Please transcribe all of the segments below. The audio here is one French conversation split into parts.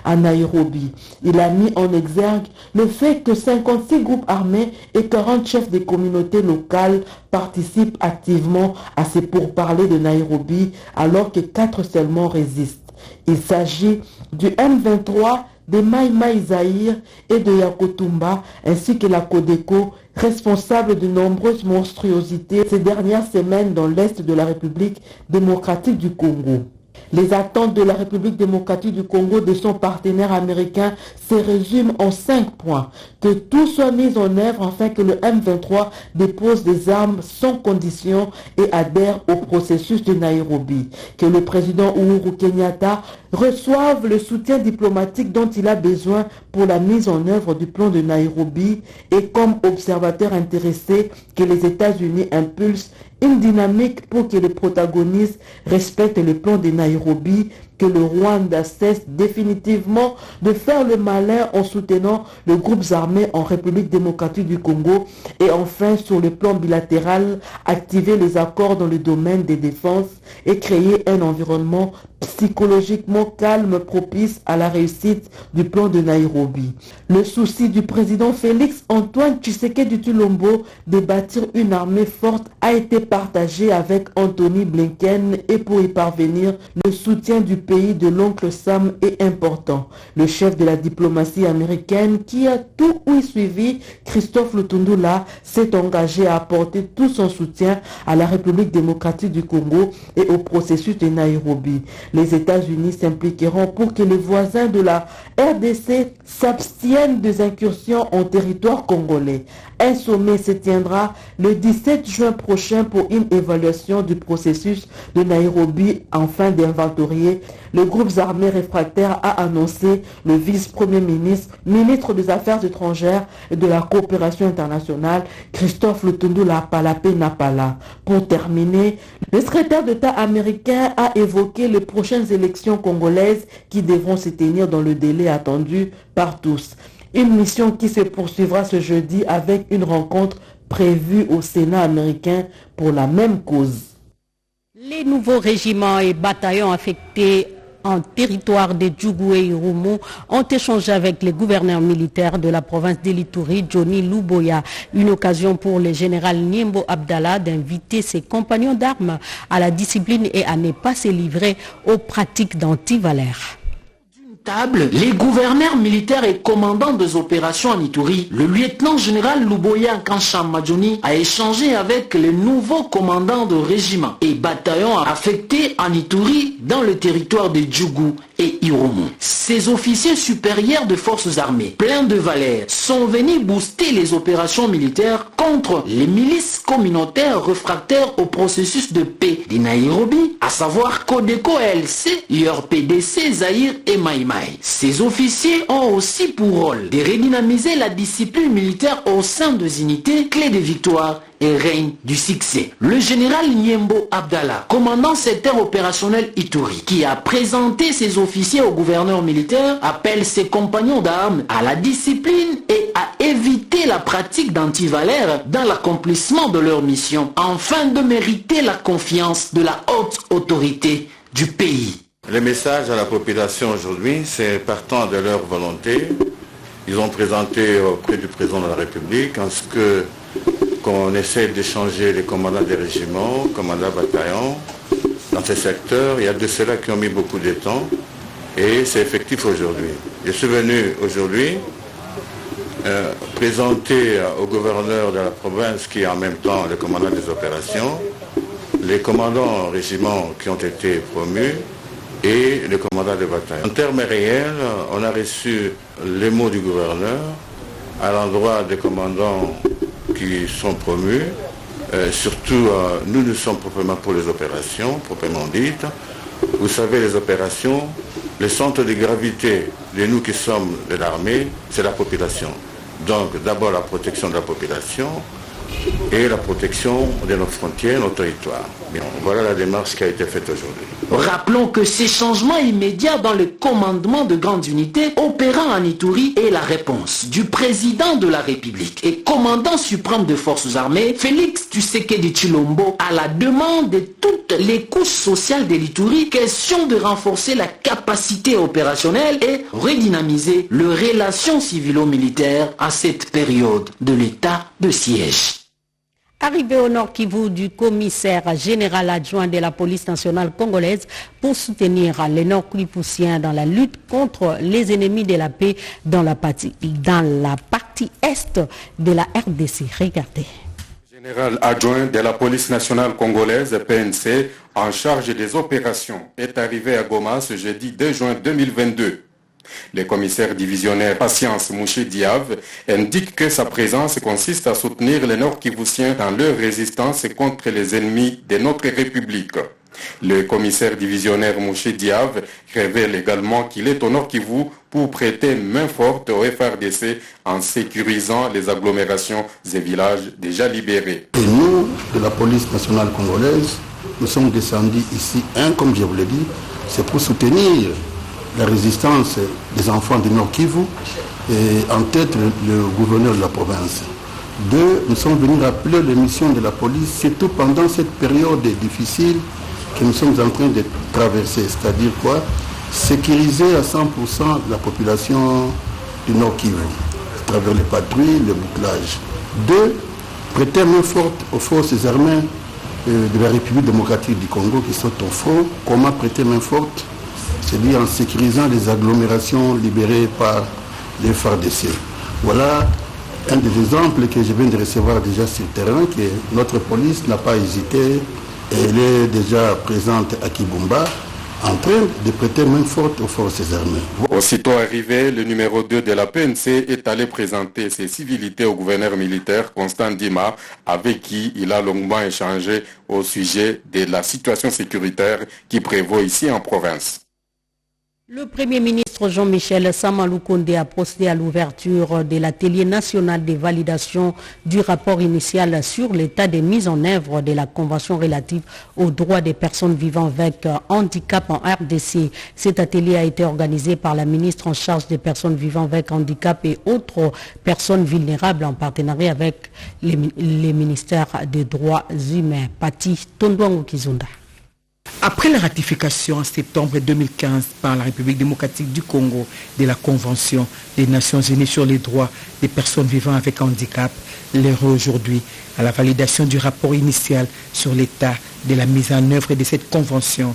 à Nairobi. Il a mis en exergue le fait que 56 groupes armés et 40 chefs des communautés locales participent activement à ces pourparlers de Nairobi alors que 4 seulement résistent. Il s'agit du M23, des Mai Mai Zahir et de Yakotumba, ainsi que la Codeco, responsable de nombreuses monstruosités ces dernières semaines dans l'est de la République démocratique du Congo. Les attentes de la République démocratique du Congo de son partenaire américain se résument en 5 points. Que tout soit mis en œuvre afin que le M23 dépose des armes sans condition et adhère au processus de Nairobi. Que le président Uhuru Kenyatta reçoive le soutien diplomatique dont il a besoin pour la mise en œuvre du plan de Nairobi et comme observateur intéressé que les États-Unis impulsent une dynamique pour que les protagonistes respectent le plan de Nairobi, que le Rwanda cesse définitivement de faire le malin en soutenant les groupes armés en République démocratique du Congo et enfin sur le plan bilatéral, activer les accords dans le domaine des défenses et créer un environnement psychologiquement calme propice à la réussite du plan de Nairobi. Le souci du président Félix Antoine Tshisekedi Tshilombo de bâtir une armée forte a été partagé avec Anthony Blinken et pour y parvenir, le soutien du pays de l'oncle Sam est important. Le chef de la diplomatie américaine qui a tout suivi, Christophe Lutundula, s'est engagé à apporter tout son soutien à la République démocratique du Congo et au processus de Nairobi. Les États-Unis s'impliqueront pour que les voisins de la RDC s'abstiennent des incursions en territoire congolais. Un sommet se tiendra le 17 juin prochain pour une évaluation du processus de Nairobi afin d'inventorier les groupes armés réfractaires, a annoncé le vice-premier ministre, ministre des Affaires étrangères et de la coopération internationale, Christophe Lutundula Napala. Pour terminer, le secrétaire d'État américain a évoqué les prochaines élections congolaises qui devront se tenir dans le délai attendu par tous. Une mission qui se poursuivra ce jeudi avec une rencontre prévue au Sénat américain pour la même cause. Les nouveaux régiments et bataillons affectés en territoire de Djougou et Irumu ont échangé avec les gouverneurs militaires de la province d'Elituri, Johnny Luboya. Une occasion pour le général Niembo Abdallah d'inviter ses compagnons d'armes à la discipline et à ne pas se livrer aux pratiques d'anti-valeurs. Les gouverneurs militaires et commandants des opérations en Ituri, le lieutenant-général Luboya Nkancha Madjoni a échangé avec les nouveaux commandants de régiments et bataillons affectés en Ituri dans le territoire de Djougou et Irumu. Ces officiers supérieurs de forces armées, pleins de valeur, sont venus booster les opérations militaires contre les milices communautaires réfractaires au processus de paix de Nairobi, à savoir Codeco LC, URPDC, Zahir et Mai Mai. Ces officiers ont aussi pour rôle de redynamiser la discipline militaire au sein des unités clés de victoire et règne du succès. Le général Niembo Abdallah, commandant secteur opérationnel Ituri, qui a présenté ses officiers au gouverneur militaire, appelle ses compagnons d'armes à la discipline et à éviter la pratique d'antivaleurs dans l'accomplissement de leur mission, afin de mériter la confiance de la haute autorité du pays. Le message à la population aujourd'hui, c'est partant de leur volonté. Ils ont présenté auprès du président de la République en ce qu'on essaie d'échanger les commandants des régiments, commandants bataillons dans ces secteurs. Il y a de ceux-là qui ont mis beaucoup de temps et c'est effectif aujourd'hui. Je suis venu aujourd'hui présenter au gouverneur de la province qui est en même temps le commandant des opérations, les commandants régiments qui ont été promus et le commandant des bataillons. En termes réels, on a reçu les mots du gouverneur à l'endroit des commandants qui sont promus. Surtout, nous sommes proprement pour les opérations, proprement dites. Vous savez, les opérations, le centre de gravité de nous qui sommes de l'armée, c'est la population. Donc, d'abord la protection de la population, et la protection de nos frontières, nos territoires. Bien, voilà la démarche qui a été faite aujourd'hui. Rappelons que ces changements immédiats dans le commandement de grandes unités opérant en Ituri est la réponse du président de la République et commandant suprême des forces armées, Félix Tshisekedi Tshilombo, à la demande de toutes les couches sociales de l'Ituri, question de renforcer la capacité opérationnelle et redynamiser les relations civilo-militaires à cette période de l'état de siège. Arrivé au Nord Kivu du commissaire général adjoint de la police nationale congolaise pour soutenir les Nord-Kivousiens dans la lutte contre les ennemis de la paix dans la partie est de la RDC. Regardez. Général adjoint de la police nationale congolaise, PNC, en charge des opérations, est arrivé à Goma ce jeudi 2 juin 2022. Le commissaire divisionnaire Patience Mouché Diave indique que sa présence consiste à soutenir les Nord-Kivousiens dans leur résistance contre les ennemis de notre République. Le commissaire divisionnaire Mouché Diave révèle également qu'il est au Nord-Kivu pour prêter main forte au FRDC en sécurisant les agglomérations et villages déjà libérés. Et nous, de la police nationale congolaise, nous sommes descendus ici, comme je vous l'ai dit, c'est pour soutenir la résistance des enfants du Nord Kivu et en tête le gouverneur de la province. 2, nous sommes venus rappeler les missions de la police, surtout pendant cette période difficile que nous sommes en train de traverser, c'est-à-dire quoi? Sécuriser à 100% la population du Nord Kivu, à travers les patrouilles, le bouclage. 2, prêter main forte aux forces armées de la République démocratique du Congo qui sont au front. Comment prêter main forte? C'est-à-dire en sécurisant les agglomérations libérées par les FARDC. Voilà un des exemples que je viens de recevoir déjà sur le terrain, que notre police n'a pas hésité, elle est déjà présente à Kibumba, en train de prêter main forte aux forces armées. Aussitôt arrivé, le numéro 2 de la PNC est allé présenter ses civilités au gouverneur militaire Constant Dima, avec qui il a longuement échangé au sujet de la situation sécuritaire qui prévaut ici en province. Le Premier ministre Jean-Michel Samaloukonde a procédé à l'ouverture de l'atelier national de validation du rapport initial sur l'état de mise en œuvre de la Convention relative aux droits des personnes vivant avec handicap en RDC. Cet atelier a été organisé par la ministre en charge des personnes vivant avec handicap et autres personnes vulnérables en partenariat avec les ministères des droits humains. Pati Tondouangou Kizunda. Après la ratification en septembre 2015 par la République démocratique du Congo de la Convention des Nations Unies sur les droits des personnes vivant avec handicap, l'heure est aujourd'hui à la validation du rapport initial sur l'état de la mise en œuvre de cette convention.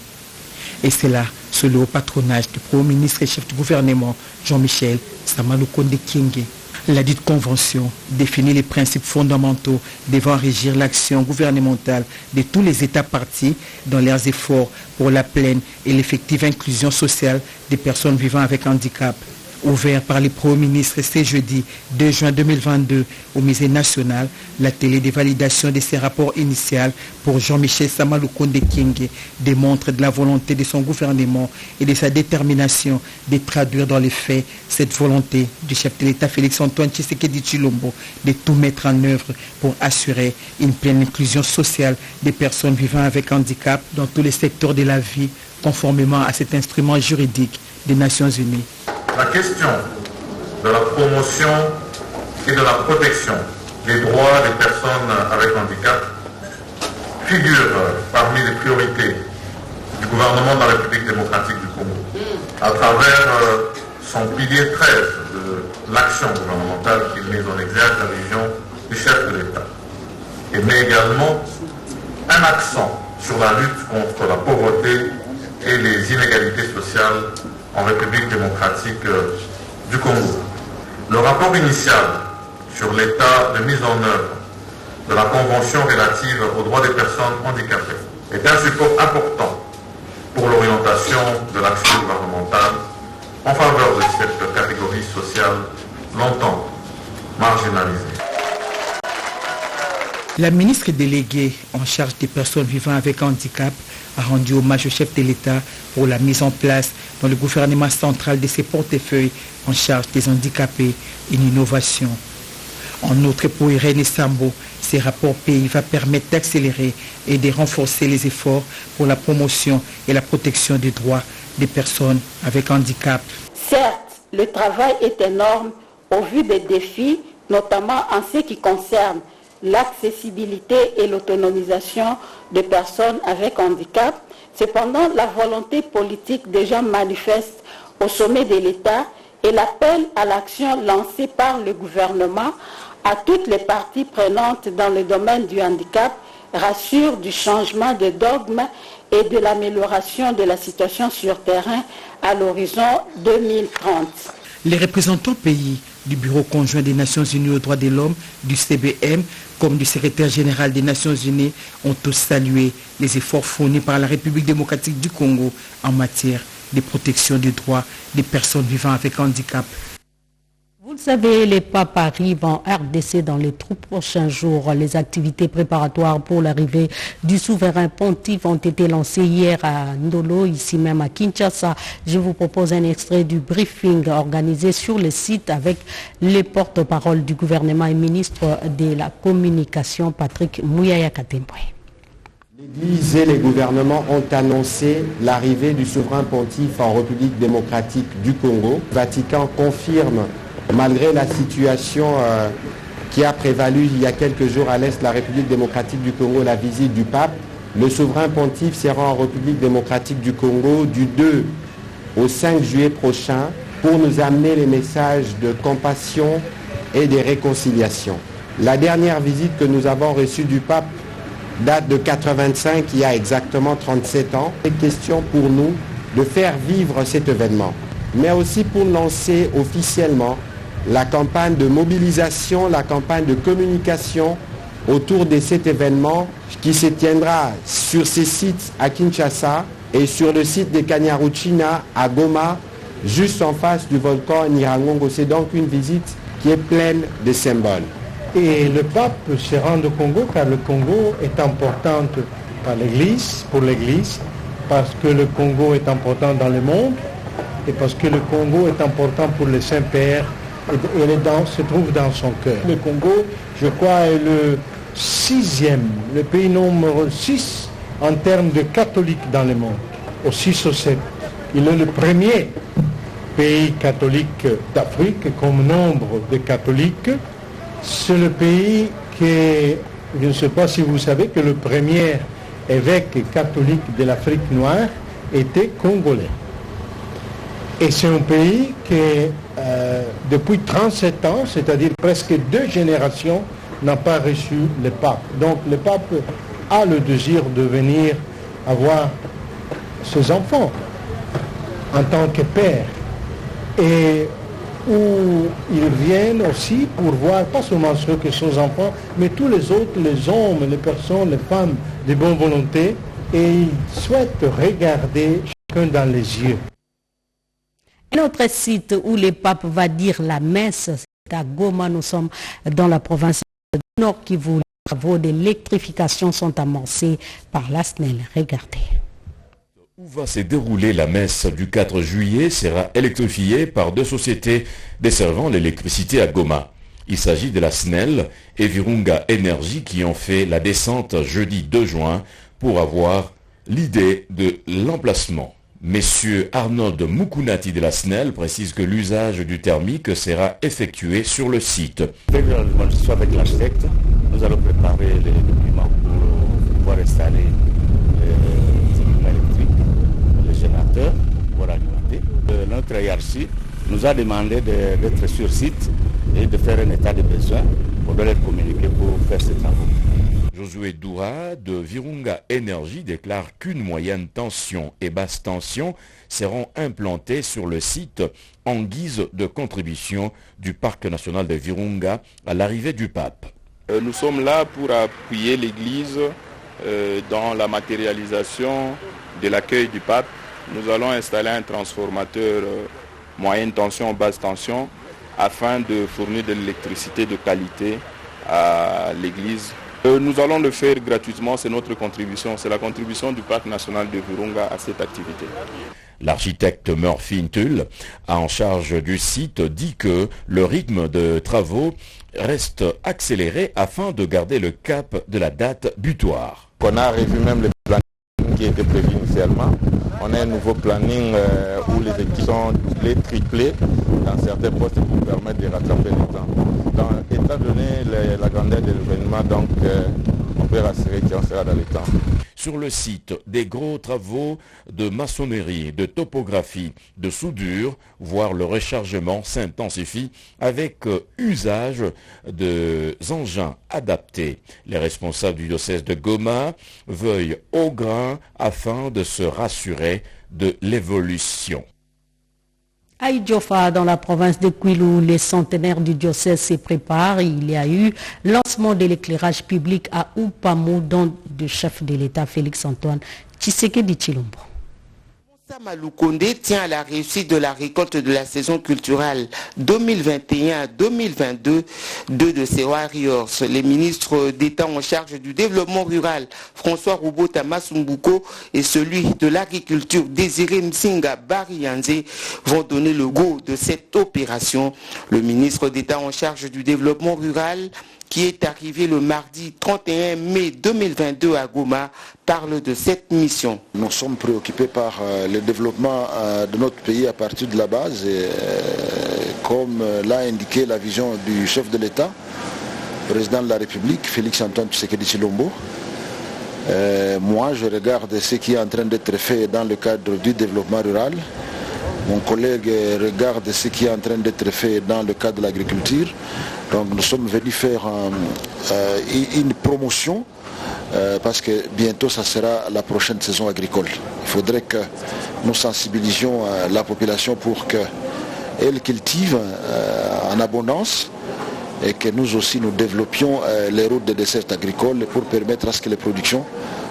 Et c'est là, sous le haut patronage du Premier ministre et chef du gouvernement, Jean-Michel Samaloukonde Kyenge. La dite convention définit les principes fondamentaux devant régir l'action gouvernementale de tous les États partis dans leurs efforts pour la pleine et l'effective inclusion sociale des personnes vivant avec handicap. Ouvert par le Premier ministre ce jeudi 2 juin 2022 au Musée national, l'atelier de validation de ces rapports initiaux pour Jean-Michel Samaloukonde Kyenge démontre de la volonté de son gouvernement et de sa détermination de traduire dans les faits cette volonté du chef de l'État Félix-Antoine Tshisekedi Tshilombo de tout mettre en œuvre pour assurer une pleine inclusion sociale des personnes vivant avec handicap dans tous les secteurs de la vie, conformément à cet instrument juridique des Nations Unies. La question de la promotion et de la protection des droits des personnes avec handicap figure parmi les priorités du gouvernement de la République démocratique du Congo à travers son pilier 13 de l'action gouvernementale qu'il met en exergue la vision du chef de l'État et met également un accent sur la lutte contre la pauvreté et les inégalités sociales en République démocratique du Congo. Le rapport initial sur l'état de mise en œuvre de la Convention relative aux droits des personnes handicapées est un support important pour l'orientation de l'action gouvernementale en faveur de cette catégorie sociale longtemps marginalisée. La ministre déléguée en charge des personnes vivant avec handicap a rendu hommage au chef de l'État pour la mise en place dans le gouvernement central de ses portefeuilles en charge des handicapés une innovation. En outre, pour Irène Sambo, ces rapports pays va permettre d'accélérer et de renforcer les efforts pour la promotion et la protection des droits des personnes avec handicap. Certes, le travail est énorme au vu des défis, notamment en ce qui concerne l'accessibilité et l'autonomisation des personnes avec handicap. Cependant, la volonté politique déjà manifeste au sommet de l'État et l'appel à l'action lancé par le gouvernement à toutes les parties prenantes dans le domaine du handicap rassure du changement de dogme et de l'amélioration de la situation sur terrain à l'horizon 2030. Les représentants pays du Bureau conjoint des Nations Unies aux droits de l'homme, du CBM, comme du secrétaire général des Nations Unies, ont tous salué les efforts fournis par la République démocratique du Congo en matière de protection des droits des personnes vivant avec handicap. Vous le savez, les papes arrivent en RDC dans les 3 prochains jours. Les activités préparatoires pour l'arrivée du souverain pontife ont été lancées hier à Ndolo, ici même à Kinshasa. Je vous propose un extrait du briefing organisé sur le site avec les porte-parole du gouvernement et ministre de la communication, Patrick Mouyaya Katembe. L'Église et les gouvernements ont annoncé l'arrivée du souverain pontife en République démocratique du Congo. Le Vatican confirme, malgré la situation qui a prévalu il y a quelques jours à l'est de la République démocratique du Congo, la visite du pape, le souverain pontife sera en République démocratique du Congo du 2 au 5 juillet prochain pour nous amener les messages de compassion et de réconciliation. La dernière visite que nous avons reçue du pape date de 85, il y a exactement 37 ans. C'est question pour nous de faire vivre cet événement, mais aussi pour lancer officiellement la campagne de mobilisation, la campagne de communication autour de cet événement qui se tiendra sur ces sites à Kinshasa et sur le site de Kanyaruchinya à Goma, juste en face du volcan Nyiragongo. C'est donc une visite qui est pleine de symboles. Et le pape se rend au Congo car le Congo est important pour l'Église, parce que le Congo est important dans le monde et parce que le Congo est important pour le Saint-Père et se trouve dans son cœur. Le Congo, je crois, est le pays numéro 6 en termes de catholiques dans le monde, au 6 ou 7. Il est le premier pays catholique d'Afrique comme nombre de catholiques. C'est le pays que, je ne sais pas si vous savez, que le premier évêque catholique de l'Afrique noire était congolais. Et c'est un pays qui, depuis 37 ans, c'est-à-dire presque 2 générations, n'a pas reçu le pape. Donc le pape a le désir de venir avoir ses enfants en tant que père. Et où ils viennent aussi pour voir, pas seulement ceux que sont enfants, mais tous les autres, les hommes, les personnes, les femmes de bonne volonté, et ils souhaitent regarder chacun dans les yeux. Un autre site où le pape va dire la messe, c'est à Goma. Nous sommes dans la province du Nord Kivu. Les travaux d'électrification sont amorcés par la SNEL. Regardez. Où va se dérouler la messe du 4 juillet sera électrifiée par 2 sociétés desservant l'électricité à Goma. Il s'agit de la SNEL et Virunga Energy qui ont fait la descente jeudi 2 juin pour avoir l'idée de l'emplacement. Messieurs Arnold Mukunati de la SNEL précise que l'usage du thermique sera effectué sur le site. Avec l'architecte, nous allons préparer les documents pour pouvoir installer générateur pour alimenter. Notre hiérarchie nous a demandé d'être sur site et de faire un état de besoin pour leur communiquer pour faire ces travaux. Josué Doura de Virunga Energy déclare qu'une moyenne tension et basse tension seront implantées sur le site en guise de contribution du parc national de Virunga à l'arrivée du pape. Nous sommes là pour appuyer l'Église dans la matérialisation de l'accueil du pape. Nous allons installer un transformateur moyenne tension, basse tension afin de fournir de l'électricité de qualité à l'église Nous allons le faire gratuitement, c'est notre contribution, c'est la contribution du Parc national de Virunga à cette activité. L'architecte Murphy Ntul, en charge du site, dit que le rythme de travaux reste accéléré afin de garder le cap de la date butoir. On a revu même le planning qui était prévu initialement. On a un nouveau planning où les équipes sont doublées, triplées dans certains postes pour permettre de rattraper le temps. Donc, étant donné la grandeur de l'événement, donc on peut rassurer qu'on sera dans le temps. Sur le site, des gros travaux de maçonnerie, de topographie, de soudure, voire le rechargement s'intensifie avec usage de engins adaptés. Les responsables du diocèse de Goma veuillent au grain afin de se rassurer de l'évolution. À Idjofa, dans la province de Kwilu, les centenaires du diocèse se préparent. Il y a eu lancement de l'éclairage public à Upamo, dont le chef de l'État Félix-Antoine Tshisekedi Tshilombo. Maloukonde tient à la réussite de la récolte de la saison culturelle 2021-2022. Deux de ses warriors, les ministres d'État en charge du développement rural, François Roubota Masumbuko, et celui de l'agriculture, Désiré Msinga Barianze, vont donner le go de cette opération. Le ministre d'État en charge du développement rural, qui est arrivé le mardi 31 mai 2022 à Goma, parle de cette mission. Nous sommes préoccupés par le développement de notre pays à partir de la base, et, comme l'a indiqué la vision du chef de l'État, président de la République, Félix-Antoine Tshisekedi Tshilombo. Moi, je regarde ce qui est en train d'être fait dans le cadre du développement rural. Mon collègue regarde ce qui est en train d'être fait dans le cadre de l'agriculture. Donc nous sommes venus faire une promotion parce que bientôt ça sera la prochaine saison agricole. Il faudrait que nous sensibilisions la population pour qu'elle cultive en abondance et que nous aussi nous développions les routes de dessert agricole pour permettre à ce que les productions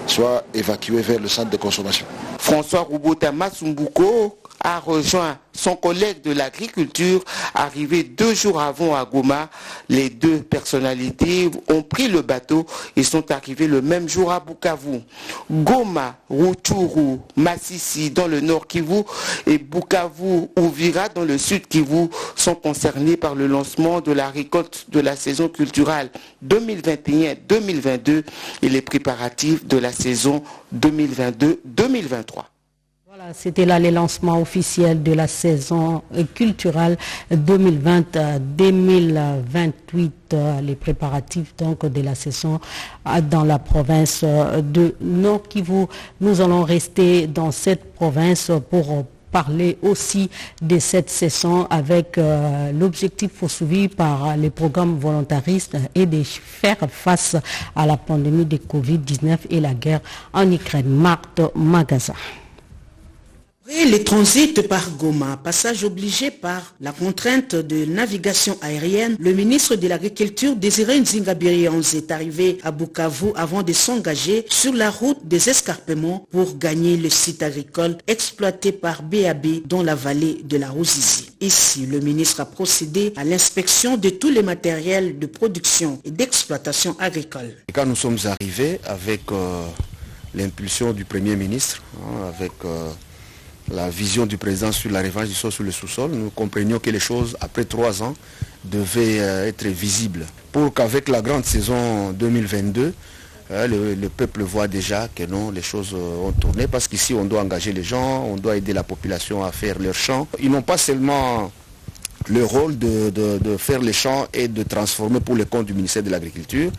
soient évacuées vers le centre de consommation. François Roubota Masumbuko a rejoint son collègue de l'agriculture, arrivé 2 jours avant à Goma. Les deux personnalités ont pris le bateau et sont arrivés le même jour à Bukavu. Goma, Rutshuru, Masisi dans le nord Kivu et Bukavu, Uvira dans le sud Kivu sont concernés par le lancement de la récolte de la saison culturelle 2021-2022 et les préparatifs de la saison 2022-2023. Voilà, c'était là les lancements officiels de la saison culturelle 2020-2028, les préparatifs donc de la saison dans la province de Nord Kivu. Nous allons rester dans cette province pour parler aussi de cette saison avec l'objectif poursuivi par les programmes volontaristes et de faire face à la pandémie de Covid-19 et la guerre en Ukraine. Marthe Magaza. Après le transit par Goma, passage obligé par la contrainte de navigation aérienne, le ministre de l'Agriculture, Désiré Nzinga Barianze, est arrivé à Bukavu avant de s'engager sur la route des escarpements pour gagner le site agricole exploité par BAB dans la vallée de la Ruzizi. Ici, le ministre a procédé à l'inspection de tous les matériels de production et d'exploitation agricole. Et quand nous sommes arrivés avec l'impulsion du Premier ministre, avec la vision du président sur la revanche du sol sur le sous-sol, nous comprenions que les choses, après 3 ans, devaient être visibles. Pour qu'avec la grande saison 2022, le peuple voit déjà que non, les choses ont tourné, parce qu'ici on doit engager les gens, on doit aider la population à faire leurs champs. Ils n'ont pas seulement le rôle de faire les champs et de transformer pour le compte du ministère de l'Agriculture,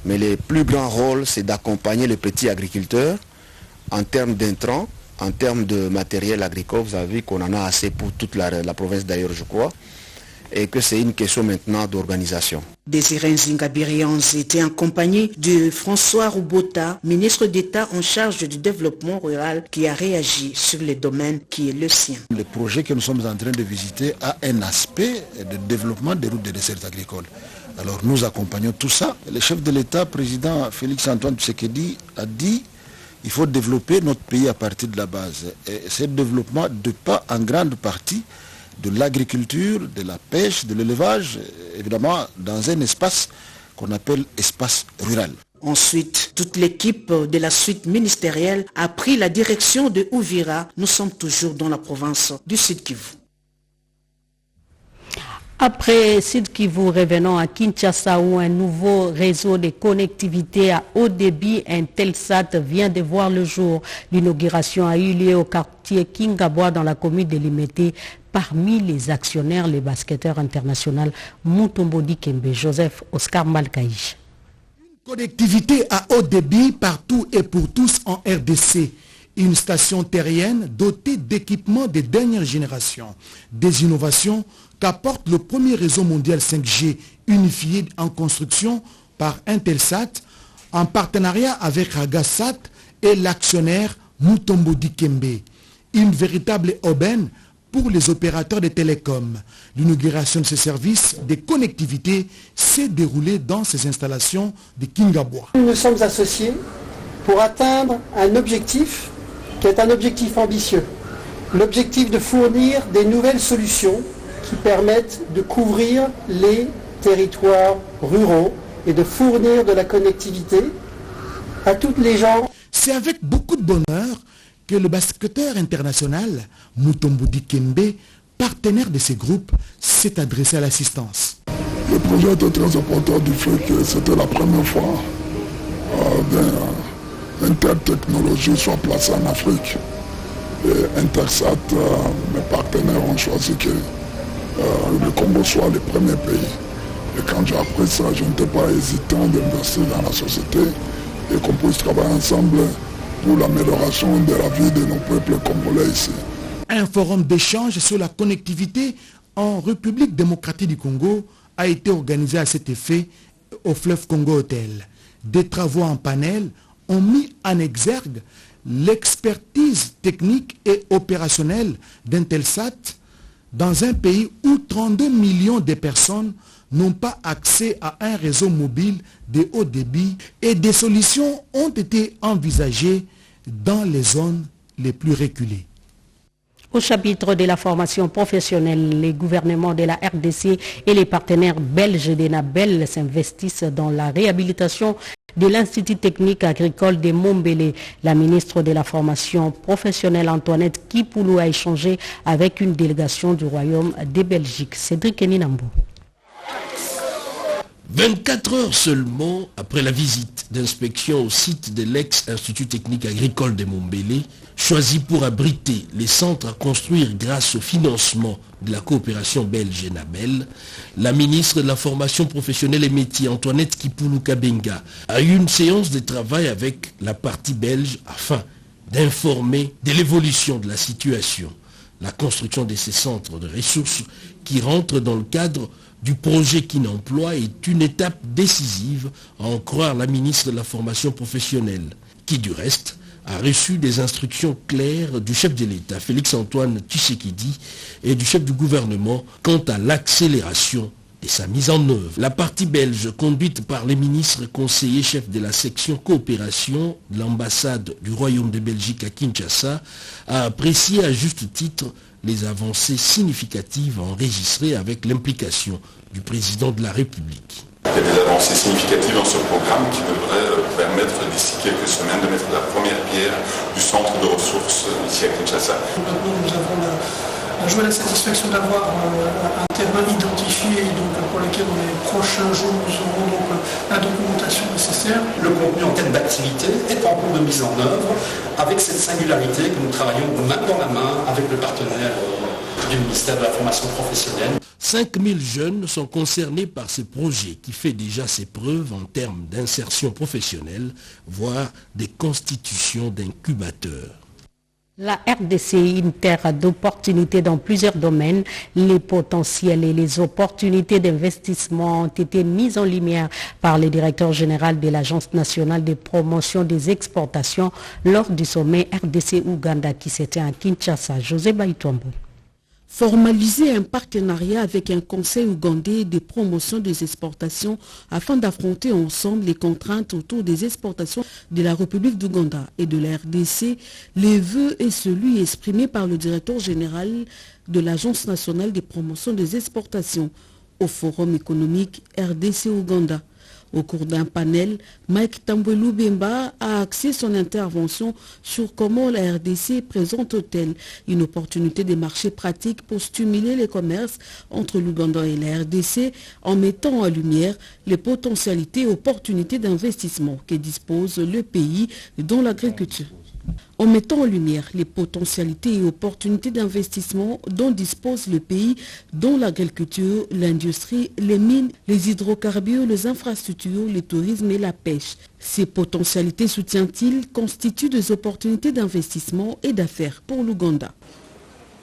mais le plus grand rôle, c'est d'accompagner les petits agriculteurs en termes d'intrants, en termes de matériel agricole. Vous avez vu qu'on en a assez pour toute la province d'ailleurs, je crois, et que c'est une question maintenant d'organisation. Désiré Nzinga Barianze était accompagné de François Roubota, ministre d'État en charge du développement rural, qui a réagi sur le domaine qui est le sien. Le projet que nous sommes en train de visiter a un aspect de développement des routes de dessert agricoles. Alors nous accompagnons tout ça. Le chef de l'État, président Félix-Antoine Tshisekedi, a dit il faut développer notre pays à partir de la base. Et ce développement dépend en grande partie de l'agriculture, de la pêche, de l'élevage, évidemment dans un espace qu'on appelle espace rural. Ensuite, toute l'équipe de la suite ministérielle a pris la direction de Ouvira. Nous sommes toujours dans la province du Sud-Kivu. Après Sud-Kivu, revenons à Kinshasa où un nouveau réseau de connectivité à haut débit, Intelsat, vient de voir le jour. L'inauguration a eu lieu au quartier Kingabwa dans la commune de Limete. Parmi les actionnaires, les basketteurs internationaux Mutombo Dikembe, Joseph Oscar Malkaïch. Connectivité à haut débit partout et pour tous en RDC. Une station terrienne dotée d'équipements de dernière génération. Des innovations qu'apporte le premier réseau mondial 5G unifié en construction par Intelsat en partenariat avec Ragasat et l'actionnaire Mutombo Dikembe. Une véritable aubaine pour les opérateurs de télécoms. L'inauguration de ces services de connectivité s'est déroulée dans ces installations de Kingabwa. Nous nous sommes associés pour atteindre un objectif qui est un objectif ambitieux. L'objectif de fournir des nouvelles solutions qui permettent de couvrir les territoires ruraux et de fournir de la connectivité à toutes les gens. C'est avec beaucoup de bonheur que le basketteur international Mutombo Dikembe, partenaire de ces groupes, s'est adressé à l'assistance. Le projet était très important du fait que c'était la première fois qu'une telle technologie soit placée en Afrique. Et Intelsat, mes partenaires ont choisi que le Congo soit le premier pays. Et quand j'ai appris ça, je n'étais pas hésitant d'investir dans la société et qu'on puisse travailler ensemble pour l'amélioration de la vie de nos peuples congolais ici. Un forum d'échange sur la connectivité en République démocratique du Congo a été organisé à cet effet au Fleuve Congo Hotel. Des travaux en panel ont mis en exergue l'expertise technique et opérationnelle d'Intelsat dans un pays où 32 millions de personnes n'ont pas accès à un réseau mobile de haut débit et des solutions ont été envisagées dans les zones les plus reculées. Au chapitre de la formation professionnelle, les gouvernements de la RDC et les partenaires belges d'Enabel s'investissent dans la réhabilitation de l'Institut technique agricole de Mombélé. La ministre de la formation professionnelle Antoinette Kipoulou a échangé avec une délégation du Royaume de Belgique. Cédric Eninambo. 24 heures seulement après la visite d'inspection au site de l'ex-Institut technique agricole de Mombélé, choisi pour abriter les centres à construire grâce au financement de la coopération belge Enabel, la ministre de la formation professionnelle et métiers Antoinette Kipoulou Kabenga a eu une séance de travail avec la partie belge afin d'informer de l'évolution de la situation. La construction de ces centres de ressources qui rentrent dans le cadre du projet Kin'Emploi est une étape décisive, à en croire la ministre de la formation professionnelle, qui du reste a reçu des instructions claires du chef de l'État, Félix-Antoine Tshisekedi, et du chef du gouvernement quant à l'accélération de sa mise en œuvre. La partie belge, conduite par les ministres conseillers chefs de la section coopération de l'ambassade du Royaume de Belgique à Kinshasa, a apprécié à juste titre les avancées significatives enregistrées avec l'implication du président de la République. Il y a des avancées significatives dans ce programme qui devraient permettre d'ici quelques semaines de mettre la première pierre du centre de ressources ici à Kinshasa. Maintenant, nous avons la joie et la satisfaction d'avoir un terrain identifié donc, pour lequel dans les prochains jours nous aurons donc, la documentation nécessaire. Le contenu en termes d'activité est en cours de mise en œuvre avec cette singularité que nous travaillons main dans la main avec le partenaire du ministère de la formation professionnelle. 5000 jeunes sont concernés par ce projet qui fait déjà ses preuves en termes d'insertion professionnelle, voire des constitutions d'incubateurs. La RDC est une terre d'opportunités dans plusieurs domaines. Les potentiels et les opportunités d'investissement ont été mises en lumière par le directeur général de l'Agence nationale de promotion des exportations lors du sommet RDC-Ouganda qui s'était à Kinshasa. José Baïtouambo. Formaliser un partenariat avec un conseil ougandais de promotion des exportations afin d'affronter ensemble les contraintes autour des exportations de la République d'Ouganda et de la RDC, les vœux et celui exprimé par le directeur général de l'Agence nationale de promotion des exportations au Forum économique RDC-Ouganda. Au cours d'un panel, Mike Tambwe Lubemba a axé son intervention sur comment la RDC présente-t-elle une opportunité de marché pratique pour stimuler les commerces entre l'Ouganda et la RDC en mettant en lumière les potentialités et opportunités d'investissement que dispose le pays dans l'agriculture. En mettant en lumière les potentialités et opportunités d'investissement dont dispose le pays dans l'agriculture, l'industrie, les mines, les hydrocarbures, les infrastructures, le tourisme et la pêche. Ces potentialités, soutient-il, constituent des opportunités d'investissement et d'affaires pour l'Ouganda.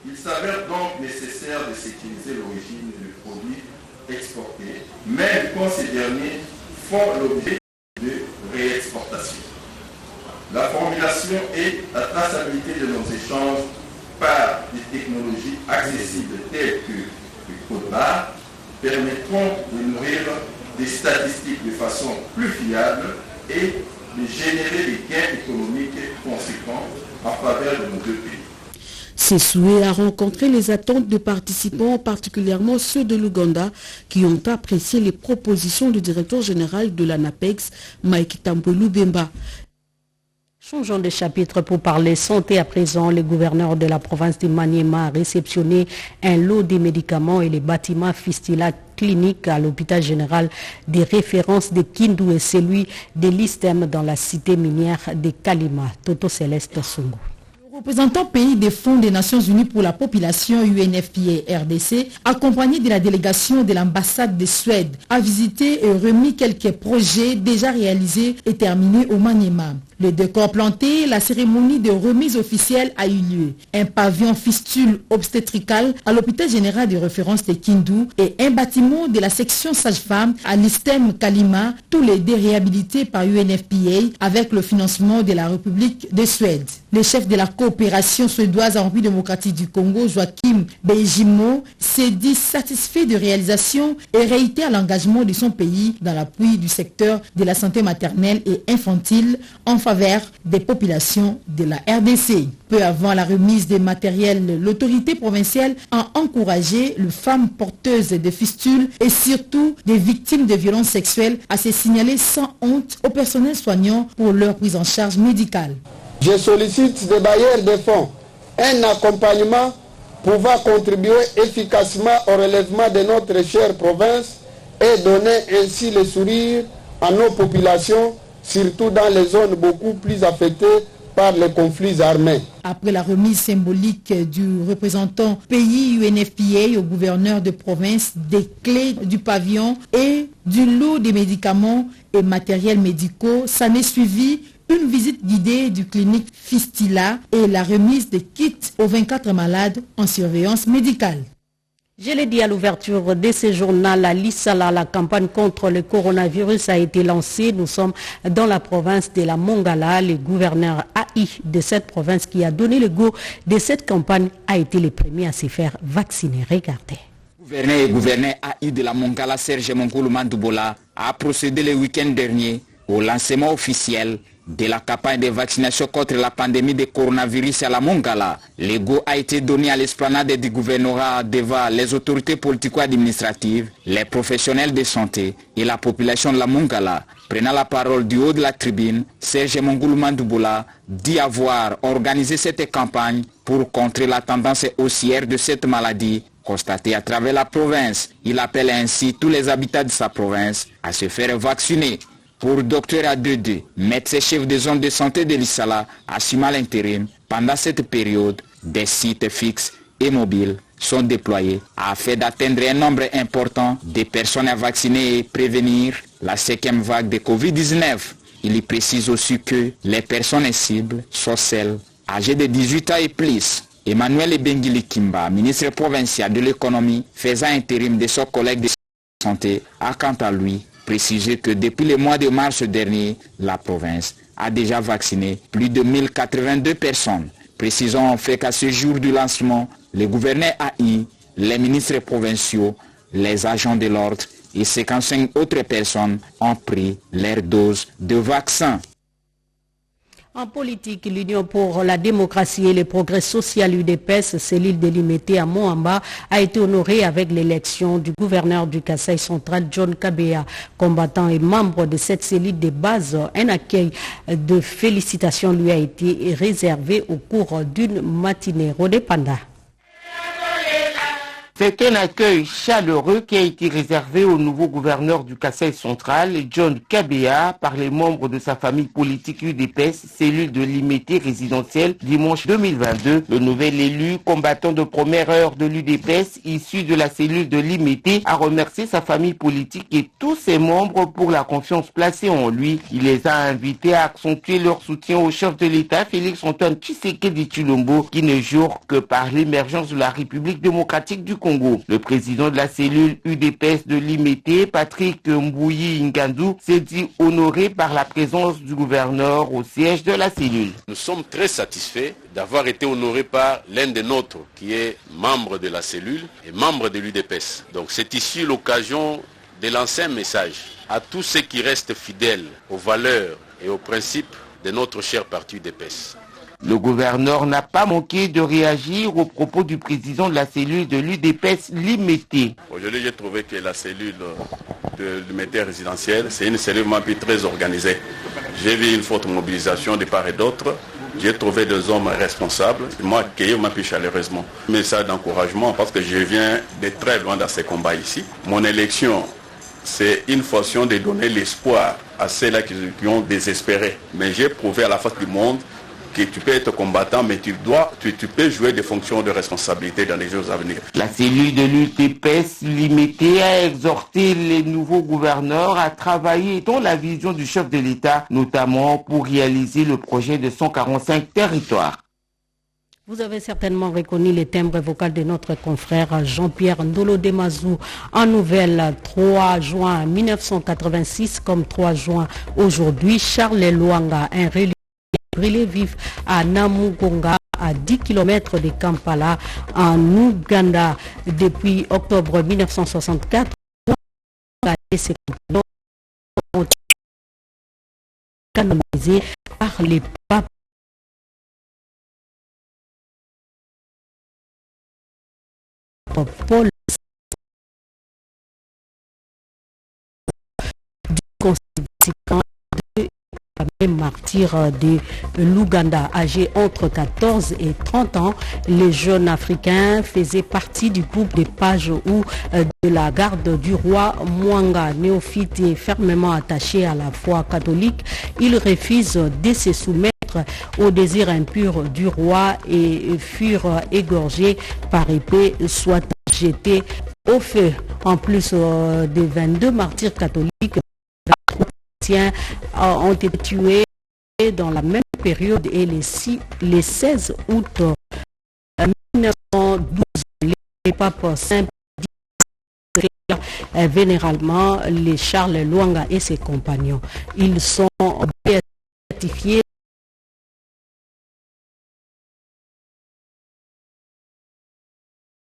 Il s'avère donc nécessaire de sécuriser l'origine des produits exportés, même quand ces derniers font l'objet de réexportation. La formulation et la traçabilité de nos échanges par des technologies accessibles telles que le code-barre permettront de nourrir des statistiques de façon plus fiable et de générer des gains économiques conséquents en faveur de nos deux pays. Ces souhaits a rencontré les attentes de participants, particulièrement ceux de l'Ouganda, qui ont apprécié les propositions du directeur général de l'ANAPEX, Mike Tambwe Lubemba. Changeons de chapitre pour parler santé à présent. Le gouverneur de la province de Maniema a réceptionné un lot de médicaments et les bâtiments Fistula clinique à l'hôpital général des références de Kindu et celui de l'ISTEM dans la cité minière de Kalima. Toto Céleste Songo. Représentant pays des Fonds des Nations Unies pour la population UNFPA RDC, accompagné de la délégation de l'ambassade de Suède, a visité et remis quelques projets déjà réalisés et terminés au Maniema. Le décor planté, la cérémonie de remise officielle a eu lieu. Un pavillon fistule obstétrical à l'hôpital général de référence de Kindu et un bâtiment de la section sage-femme à l'ISTEM Kalima, tous les deux réhabilités par UNFPA avec le financement de la République de Suède. Le chef de la coopération suédoise en République démocratique du Congo, Joachim Beijimo, s'est dit satisfait de réalisation et réitère l'engagement de son pays dans l'appui du secteur de la santé maternelle et infantile en faveur des populations de la RDC. Peu avant la remise des matériels, l'autorité provinciale a encouragé les femmes porteuses de fistules et surtout des victimes de violences sexuelles à se signaler sans honte au personnel soignant pour leur prise en charge médicale. Je sollicite des bailleurs de fonds un accompagnement pouvant contribuer efficacement au relèvement de notre chère province et donner ainsi le sourire à nos populations, surtout dans les zones beaucoup plus affectées par les conflits armés. Après la remise symbolique du représentant pays UNFPA au gouverneur de province des clés du pavillon et du lot des médicaments et matériels médicaux, ça n'est suivi une visite guidée du clinique Fistula et la remise de kits aux 24 malades en surveillance médicale. Je l'ai dit à l'ouverture de ce journal, à Lissala, la campagne contre le coronavirus a été lancée. Nous sommes dans la province de la Mongala. Le gouverneur AI de cette province qui a donné le go de cette campagne a été le premier à se faire vacciner. Regardez. Gouverneur AI de la Mongala, Serge Mongolo Mandoubola, a procédé le week-end dernier au lancement officiel de la campagne de vaccination contre la pandémie de coronavirus à la Mongala. Le go a été donné à l'esplanade du gouvernorat devant les autorités politico-administratives, les professionnels de santé et la population de la Mongala. Prenant la parole du haut de la tribune, Serge Mongolo Mandoubola dit avoir organisé cette campagne pour contrer la tendance haussière de cette maladie constatée à travers la province. Il appelle ainsi tous les habitants de sa province à se faire vacciner. Pour Dr Adede, médecin-chef de zone de santé de Lissala, assumant l'intérim, pendant cette période, des sites fixes et mobiles sont déployés afin d'atteindre un nombre important de personnes à vacciner et prévenir la 5e vague de Covid-19. Il y précise aussi que les personnes cibles sont celles âgées de 18 ans et plus. Emmanuel Ebengili Kimba, ministre provincial de l'économie, faisant intérim de son collègue de santé, a quant à lui précisé que depuis le mois de mars dernier, la province a déjà vacciné plus de 1082 personnes. Précisons en fait qu'à ce jour du lancement, le gouverneur AI, les ministres provinciaux, les agents de l'ordre et 55 autres personnes ont pris leur dose de vaccin. En politique, l'Union pour la démocratie et le progrès social UDPS, cellule délimitée à Moamba, a été honorée avec l'élection du gouverneur du Kasaï central, John Kabea. Combattant et membre de cette cellule de base, un accueil de félicitations lui a été réservé au cours d'une matinée. Rodé Panda. C'est un accueil chaleureux qui a été réservé au nouveau gouverneur du Kasaï central, John Kabea, par les membres de sa famille politique UDPS, cellule de l'immunité résidentielle, dimanche 2022. Le nouvel élu, combattant de première heure de l'UDPS, issu de la cellule de l'immunité, a remercié sa famille politique et tous ses membres pour la confiance placée en lui. Il les a invités à accentuer leur soutien au chef de l'État, Félix Antoine Tshisekedi Tshilombo, qui ne jure que par l'émergence de la République démocratique du Congo. Le président de la cellule UDPS de l'IMT, Patrick Mbouyi Ngandu, s'est dit honoré par la présence du gouverneur au siège de la cellule. Nous sommes très satisfaits d'avoir été honorés par l'un des nôtres qui est membre de la cellule et membre de l'UDPS. Donc c'est ici l'occasion de lancer un message à tous ceux qui restent fidèles aux valeurs et aux principes de notre cher parti UDPS. Le gouverneur n'a pas manqué de réagir aux propos du président de la cellule de l'UDPS limitée. Aujourd'hui, j'ai trouvé que la cellule de l'UDPS résidentielle, c'est une cellule très organisée. J'ai vu une forte mobilisation de part et d'autre. J'ai trouvé des hommes responsables. Ils m'ont accueilli plus chaleureusement. Message d'encouragement parce que je viens de très loin dans ces combats ici. Mon élection, c'est une façon de donner l'espoir à ceux-là qui ont désespéré. Mais j'ai prouvé à la face du monde que tu peux être combattant, mais tu peux jouer des fonctions de responsabilité dans les jours à venir. La cellule de l'UDPS limitée a exhorté les nouveaux gouverneurs à travailler dans la vision du chef de l'État, notamment pour réaliser le projet de 145 territoires. Vous avez certainement reconnu les timbres vocaux de notre confrère Jean-Pierre Ndolo Demazou. En nouvelle, 3 juin 1986 comme 3 juin aujourd'hui, Charles Lwanga, un religieux brûlé vif à Namugonga, à 10 km de Kampala, en Ouganda. Depuis octobre 1964, ses compagnons ont été canonisés par les papes. Paul martyr de l'Ouganda, âgé entre 14 et 30 ans. Les jeunes africains faisaient partie du groupe des pages ou de la garde du roi Mwanga. Néophyte et fermement attaché à la foi catholique, il refuse de se soumettre au désir impur du roi et furent égorgés par épée, soit jetés au feu. En plus des 22 martyrs catholiques, ont été tués dans la même période et les 16 août 1912, les papes saints vénéralement les Charles Lwanga et ses compagnons. Ils sont béatifiés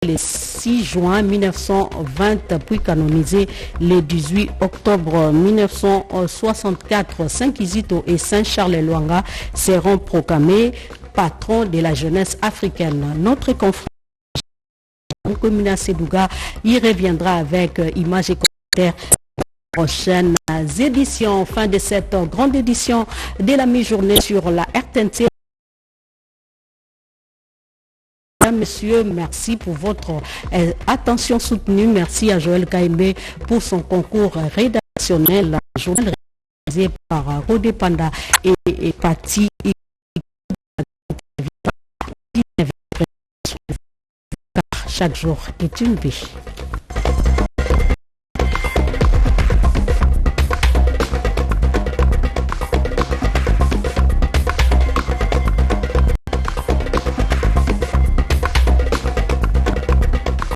le 6 juin 1920, puis canonisé le 18 octobre 1964. Saint Kizito et Saint Charles Lwanga seront proclamés patrons de la jeunesse africaine. Notre confrère Nkomina Sedouga y reviendra avec images et commentaires prochaines éditions. Fin de cette grande édition de la mi-journée sur la RTNC. Messieurs, merci pour votre attention soutenue. Merci à Joël Kaimbe pour son concours rédactionnel. Journal réalisé par Rodé Panda et Patti. Chaque jour est une vie.